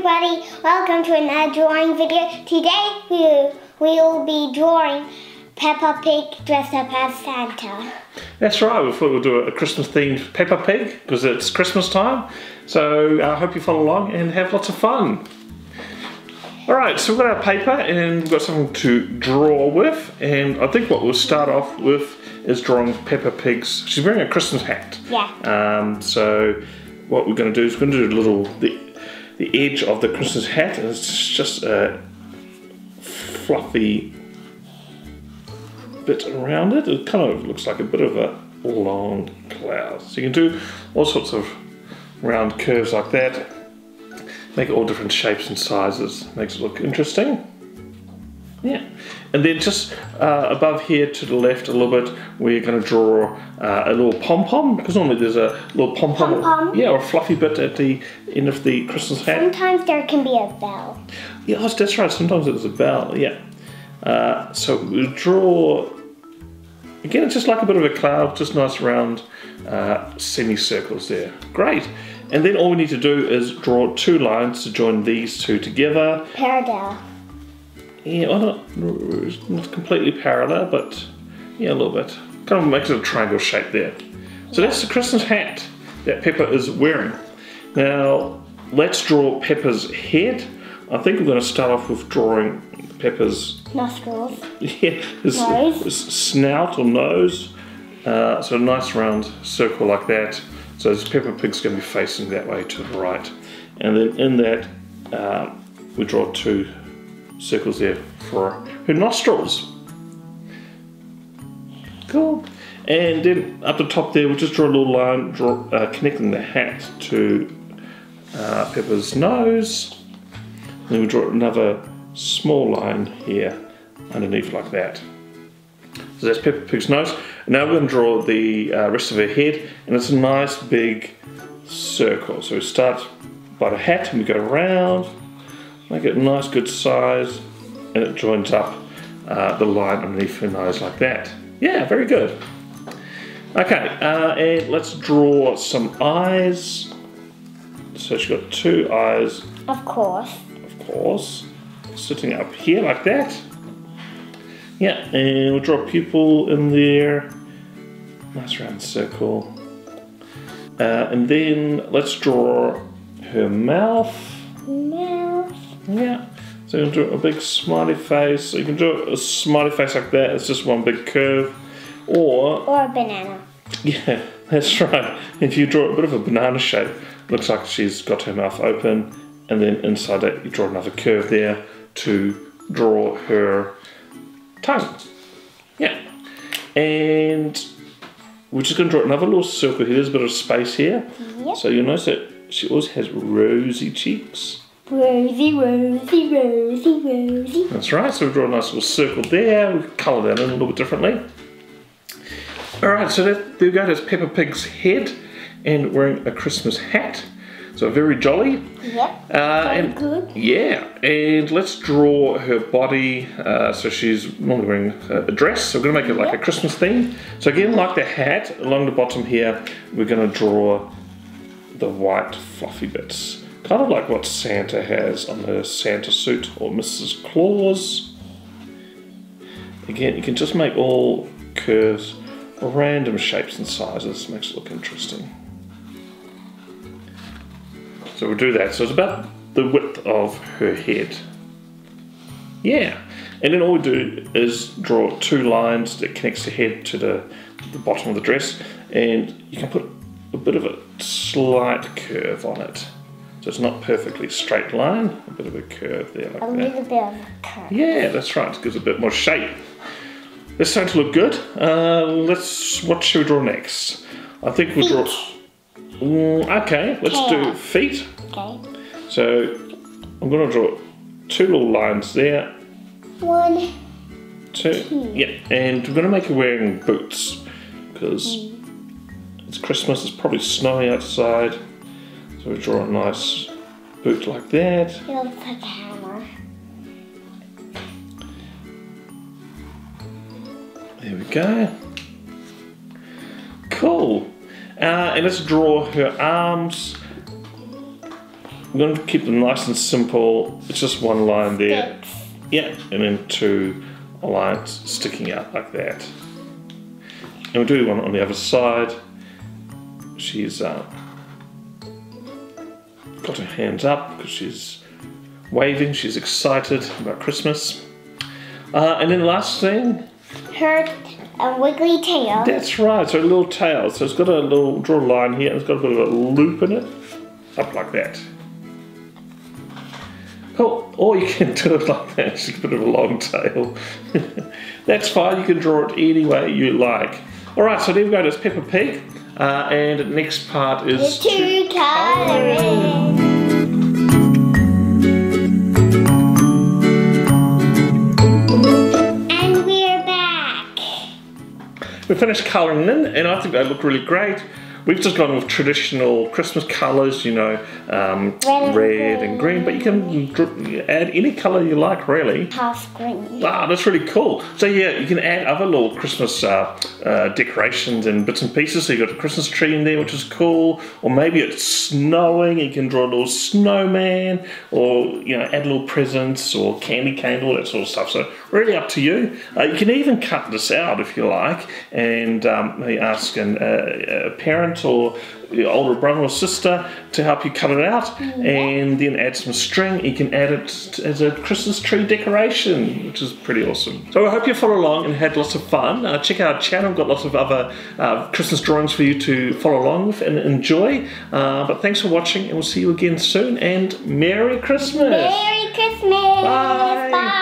everybody, welcome to another drawing video. Today we will be drawing Peppa Pig dressed up as Santa. That's right, we thought we'd do a Christmas themed Peppa Pig because it's Christmas time. So I hope you follow along and have lots of fun. Alright, so we've got our paper and we've got something to draw with, and I think what we'll start off with is drawing Peppa Pig's, she's wearing a Christmas hat. Yeah. So what we're going to do is we're going to do the edge of the Christmas hat, and it's just a fluffy bit around it. It kind of looks like a bit of a long cloud. So you can do all sorts of round curves like that. Make it all different shapes and sizes. Makes it look interesting. Yeah. And then just above here to the left a little bit, we're going to draw a little pom-pom, because normally there's a little pom-pom. Yeah, or a fluffy bit at the end of the Christmas hat. Sometimes there can be a bell. Yeah, that's right. Sometimes there's a bell, yeah. So we'll draw, again, it's just like a bit of a cloud, just nice round semicircles there. Great. And then all we need to do is draw two lines to join these two together. Parallel. Yeah, well, not completely parallel, but yeah, a little bit. Kind of makes it a triangle shape there. So that's the Christmas hat that Peppa is wearing. Now, let's draw Peppa's head. I think we're going to start off with drawing Peppa's nostrils. Yeah, his snout or nose. So a nice round circle like that. So this Peppa Pig's going to be facing that way to the right. And then in that, we draw two circles there for her nostrils. Cool. And then up the top there, we'll just draw a little line connecting the hat to Peppa's nose. And then we'll draw another small line here underneath like that. So that's Peppa Pig's nose. And now we're going to draw the rest of her head, and it's a nice big circle. So we start by the hat and we go around, make it a nice good size, and it joins up the line underneath her nose like that. Yeah, very good. Okay, and let's draw some eyes. So she's got two eyes. Of course. Of course. Sitting up here like that. Yeah, and we'll draw a pupil in there. Nice round circle. And then let's draw her mouth. Mouth. Yeah. So you'll do a big smiley face. So you can do a smiley face like that. It's just one big curve. Or a banana. Yeah, that's right. If you draw a bit of a banana shape, looks like she's got her mouth open. And then inside that, you draw another curve there to draw her tongue. Yeah. And we're just going to draw another little circle here. There's a bit of space here. Yep. So you'll notice that she always has rosy cheeks. Rosy, rosy, rosy, rosy. That's right. So we draw a nice little circle there. We can colour that in a little bit differently. Alright, so there we go. There's Peppa Pig's head and wearing a Christmas hat. So very jolly. Yep. Very good. Yeah, and let's draw her body. So she's normally wearing a dress. So we're going to make it like a Christmas theme. So again, like the hat, along the bottom here, we're going to draw the white fluffy bits. Kind of like what Santa has on her Santa suit or Mrs. Claus. Again, you can just make all curves, random shapes and sizes. Makes it look interesting. So we'll do that. So it's about the width of her head. Yeah. And then all we do is draw two lines that connects the head to the bottom of the dress. And you can put a bit of a slight curve on it. So it's not perfectly straight line. A bit of a curve there like that. A little bit of a curve. Yeah, that's right. It gives a bit more shape. It's starting to look good. What should we draw next? I think we'll draw... Okay, let's do feet. Okay. So I'm going to draw two little lines there. 1, 2. Yeah, and we're going to make her wearing boots because it's Christmas. It's probably snowing outside. So we draw a nice boot like that. It looks like a hammer. There we go. Cool. And let's draw her arms. we're going to keep them nice and simple. It's just one line there. Sticks. Yeah, and then 2 lines sticking out like that. And we'll do one on the other side. She's got her hands up because she's waving. She's excited about Christmas. And then the last thing. Her wiggly tail. That's right, so a little tail. So it's got a little, draw a line here, and it's got a bit of a loop in it. Up like that. Cool. Or you can do it like that. It's a bit of a long tail. That's fine. You can draw it any way you like. All right. So there we go. There's Peppa Pig, and the next part is to colouring. And we're back. We finished colouring them, and I think they look really great. We've just gone with traditional Christmas colours, you know, red and green, but you can add any colour you like, really. Half green. Wow, that's really cool. So yeah, you can add other little Christmas decorations and bits and pieces. So you've got a Christmas tree in there, which is cool. Or maybe it's snowing, you can draw a little snowman, or, you know, add little presents or candy cane, all that sort of stuff. So really up to you. You can even cut this out if you like, and maybe ask a parent or your older brother or sister to help you cut it out, and then add some string. You can add it as a Christmas tree decoration, which is pretty awesome. So I hope you follow along and had lots of fun. Check out our channel, we've got lots of other Christmas drawings for you to follow along with and enjoy. But thanks for watching, and we'll see you again soon, and Merry Christmas! Merry Christmas! Bye! Bye!